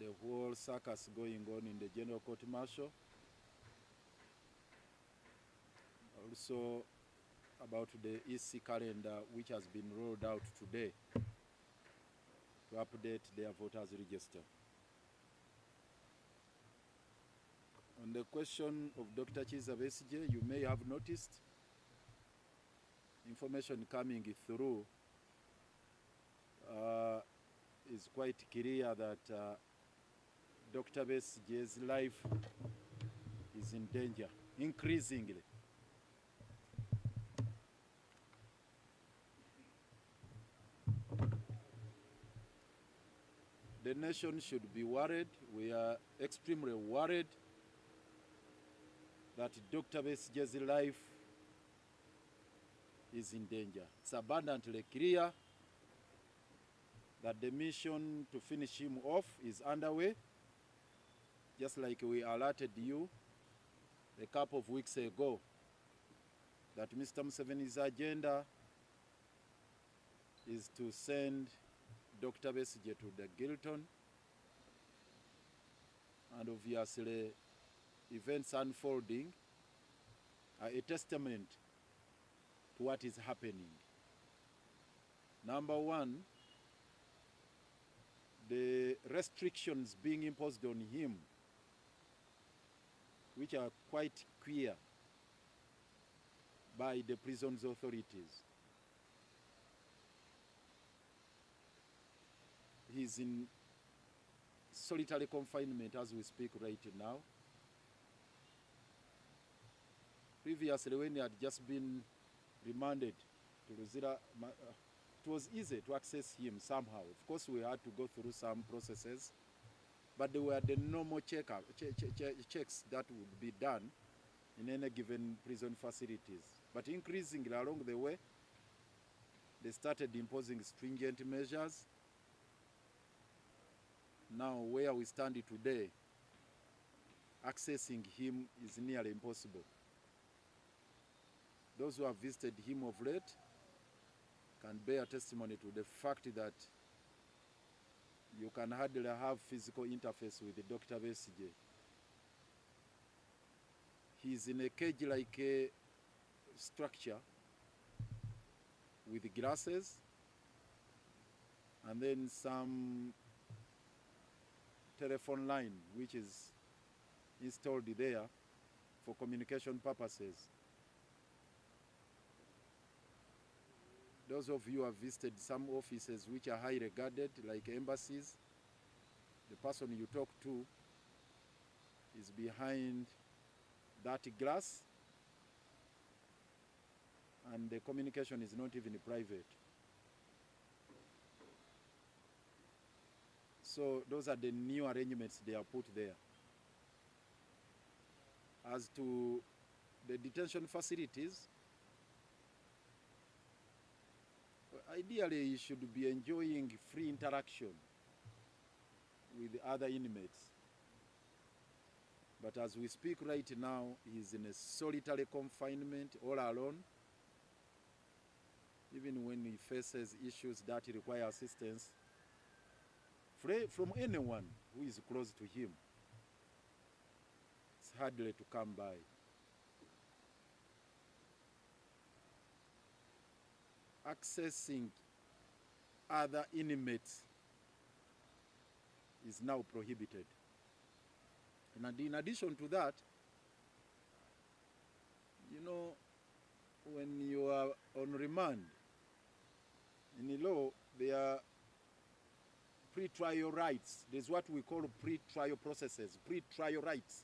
the whole circus going on in the General Court Martial. Also about the EC calendar, which has been rolled out today to update their voters register. On the question of Dr. Besigye, you may have noticed information coming through is quite clear that Dr. Besigye's life is in danger, increasingly. The nation should be worried. We are extremely worried that Dr. Besigye's life is in danger. It's abundantly clear that the mission to finish him off is underway, just like we alerted you a couple of weeks ago that Mr. Museveni's agenda is to send Dr. Besigye to the Gilton, and obviously events unfolding are a testament to what is happening. Number one, the restrictions being imposed on him, which are quite clear by the prison's authorities. He's in solitary confinement as we speak right now. Previously, when he had just been remanded to Luzira, it was easy to access him somehow. Of course, we had to go through some processes, but there were the normal checks that would be done in any given prison facilities. But increasingly along the way, they started imposing stringent measures. Now, where we stand today, accessing him is nearly impossible. Those who have visited him of late can bear testimony to the fact that you can hardly have physical interface with Dr. Besigye. He's in a cage-like structure with glasses and then some telephone line which is installed there for communication purposes. Those of you who have visited some offices which are highly regarded, like embassies, the person you talk to is behind that glass, and the communication is not even private. So those are the new arrangements they are put there. As to the detention facilities, ideally you should be enjoying free interaction with the other inmates. But as we speak right now, he's in a solitary confinement all alone. Even when he faces issues that require assistance from anyone who is close to him, it's hardly to come by. Accessing other inmates is now prohibited. And in addition to that, you know, when you are on remand, in the law, there are pre-trial rights. There's what we call pre-trial processes, pre-trial rights.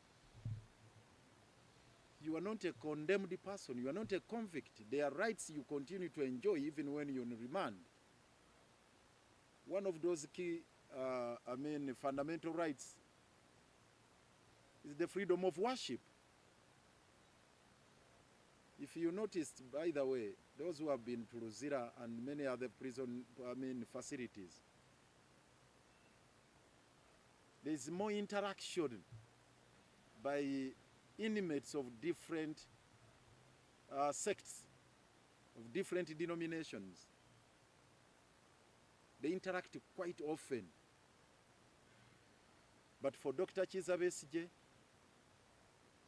You are not a condemned person. You are not a convict. There are rights you continue to enjoy even when you're on remand. One of those key, fundamental rights is the freedom of worship. If you noticed, by the way, those who have been to Luzira and many other prison, facilities, there's more interaction by inmates of different sects, of different denominations. They interact quite often. But for Dr. Kizza Besigye,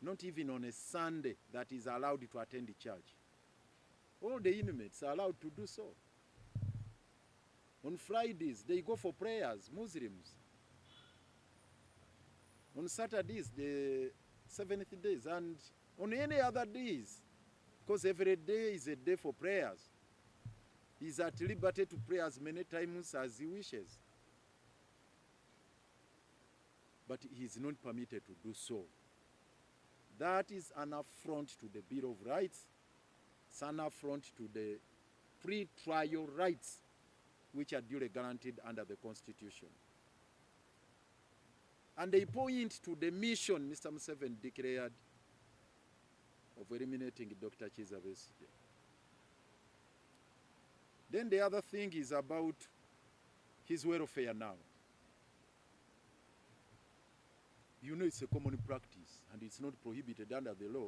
not even on a Sunday that is allowed to attend the church. All the inmates are allowed to do so. On Fridays, they go for prayers, Muslims. On Saturdays, the seventh days, and on any other days, because every day is a day for prayers. He's at liberty to pray as many times as he wishes. But he is not permitted to do so. That is an affront to the Bill of Rights. It's an affront to the pre-trial rights which are duly guaranteed under the Constitution. And they point to the mission Mr. Museveni declared of eliminating Dr. Kizza Besigye. Then the other thing is about his welfare now. You know, it's a common practice and it's not prohibited under the law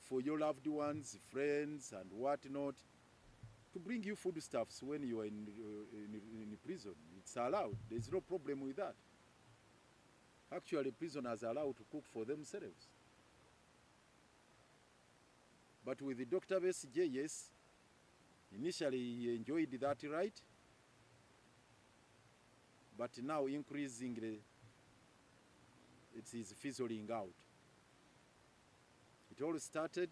for your loved ones, friends, and whatnot to bring you foodstuffs when you are in prison. It's allowed. There's no problem with that. Actually, prisoners are allowed to cook for themselves. But with the Dr. Besigye, yes, initially he enjoyed that right, but now increasingly it is fizzling out. It all started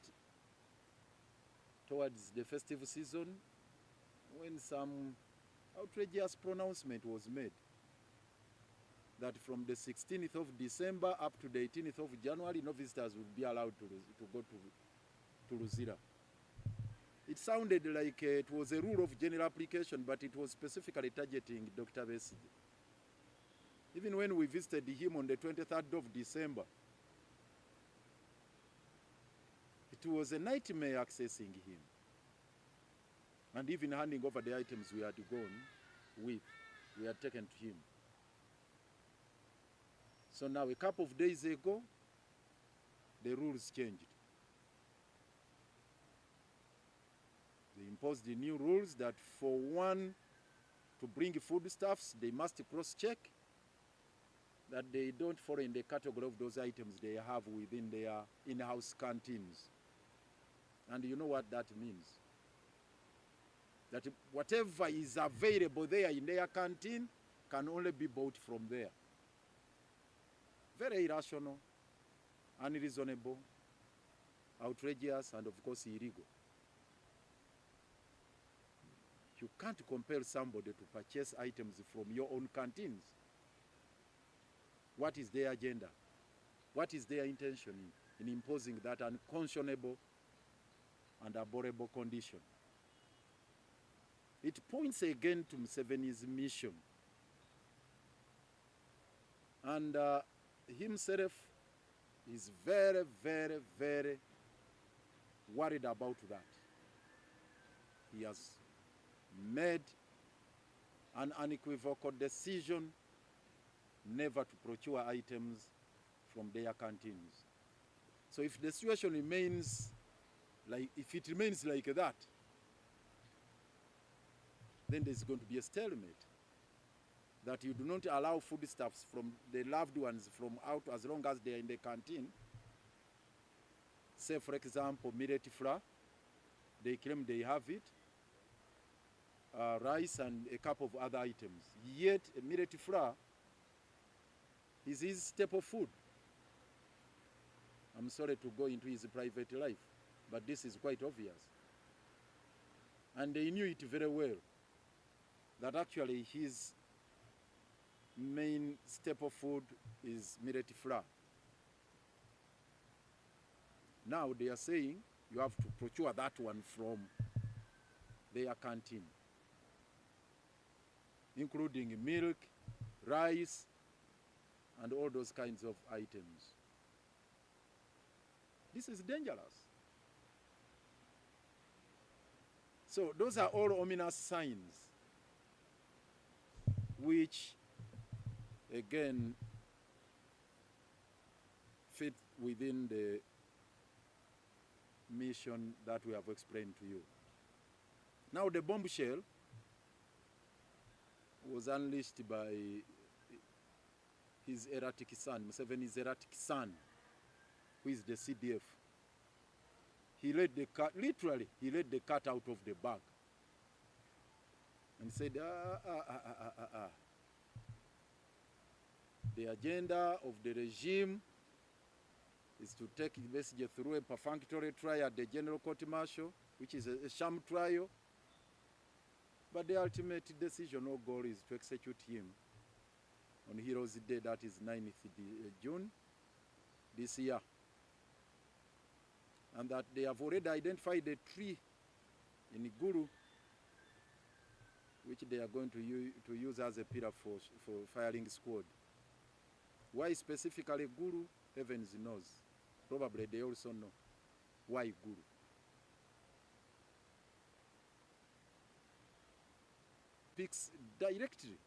towards the festive season when some outrageous pronouncement was made that from the 16th of December up to the 18th of January, no visitors would be allowed to go to Luzira. It sounded like it was a rule of general application, but it was specifically targeting Dr. Besigye. Even when we visited him on the 23rd of December, it was a nightmare accessing him. And even handing over the items we had gone with, we had taken to him. So now, a couple of days ago, the rules changed. They imposed the new rules that for one to bring foodstuffs, they must cross-check that they don't fall in the category of those items they have within their in-house canteens. And you know what that means? That whatever is available there in their canteen can only be bought from there. Very irrational, unreasonable, outrageous, and of course illegal. You can't compel somebody to purchase items from your own canteens. What is their agenda? What is their intention in imposing that unconscionable and abhorrible condition? It points again to Museveni's mission. And himself is very, very, very worried about that. He has made an unequivocal decision never to procure items from their canteens. So if the situation remains like, that, then there's going to be a stalemate. That you do not allow foodstuffs from the loved ones from out as long as they are in the canteen. Say, for example, millet flour, they claim they have it, rice and a couple of other items. Yet, millet flour is his staple food. I'm sorry to go into his private life, but this is quite obvious. And they knew it very well, that actually his main staple food is millet flour. Now they are saying you have to procure that one from their canteen, including milk, rice, and all those kinds of items. This is dangerous. So those are all ominous signs which, again, fit within the mission that we have explained to you. Now the bombshell was unleashed by his erratic son, Museveni's erratic son, who is the CDF. He let the cat, literally, he let the cat out of the bag and said, the agenda of the regime is to take Besigye through a perfunctory trial at the General Court Martial, which is a sham trial. But the ultimate decision or goal is to execute him on Heroes Day, that is 9th June this year. And that they have already identified a tree in Gulu, which they are going to use as a pillar for firing squad. Why specifically Gulu? Heavens knows. Probably they also know why Gulu. Speaks directly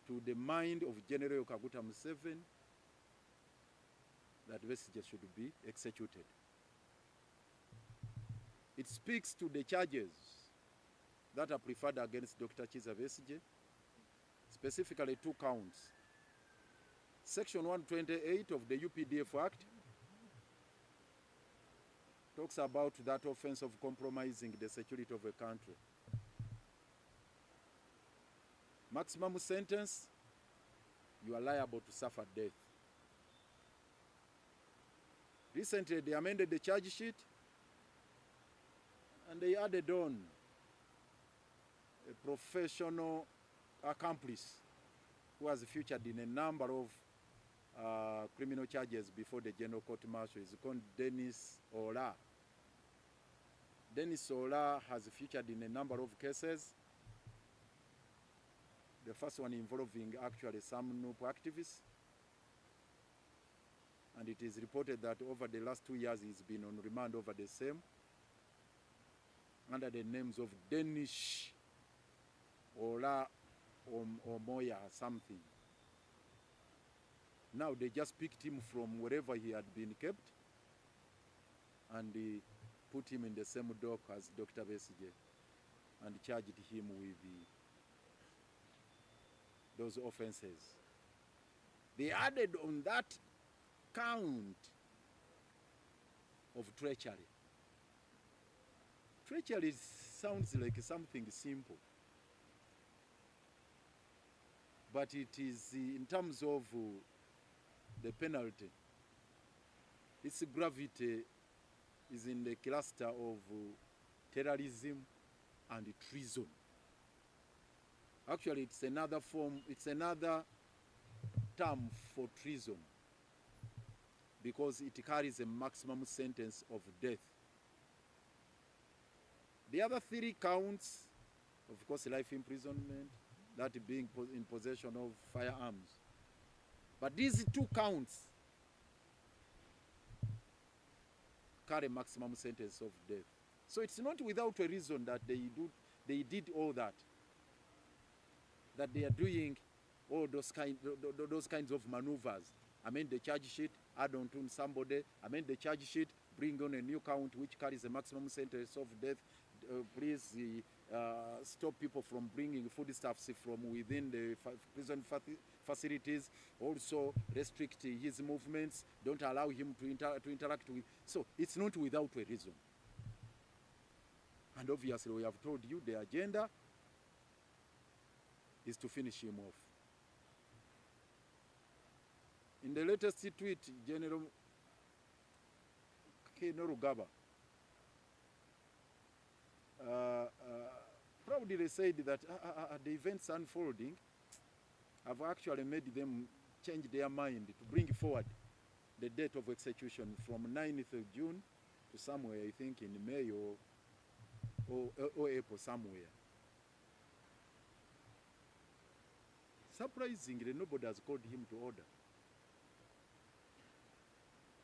to the mind of General Kaguta Museveni that Besigye should be executed. It speaks to the charges that are preferred against Dr. Kizza Besigye, specifically 2 counts. Section 128 of the UPDF Act talks about that offense of compromising the security of a country. Maximum sentence, you are liable to suffer death. Recently, they amended the charge sheet and they added on a professional accomplice who has featured in a number of criminal charges before the General Court Martial. Is called Dennis Ola. Dennis Ola has featured in a number of cases. The first one involving actually some NUP activists. And it is reported that over the last 2 years he's been on remand over the same, under the names of Dennis Ola Omoya something. Now they just picked him from wherever he had been kept and put him in the same dock as Dr. Besigye and charged him with those offenses. They added on that count of treachery. Treachery sounds like something simple, but it is in terms of the penalty, its gravity is in the cluster of terrorism and treason. Actually, it's another form, it's another term for treason because it carries a maximum sentence of death. The other 3 counts, of course, life imprisonment, that being in possession of firearms. But these 2 counts carry maximum sentence of death. So it's not without a reason that they did all that. That they are doing all those kinds of maneuvers. Amend the charge sheet, add on to somebody, amend the charge sheet, bring on a new count which carries a maximum sentence of death. Please stop people from bringing foodstuffs from within the prison facilities. Also restrict his movements. Don't allow him to interact with. So it's not without a reason. And obviously we have told you the agenda is to finish him off. In the latest tweet, General Rugaba proudly said that the events unfolding have actually made them change their mind to bring forward the date of execution from 9th of June to somewhere, I think in May or April somewhere. Surprisingly, nobody has called him to order.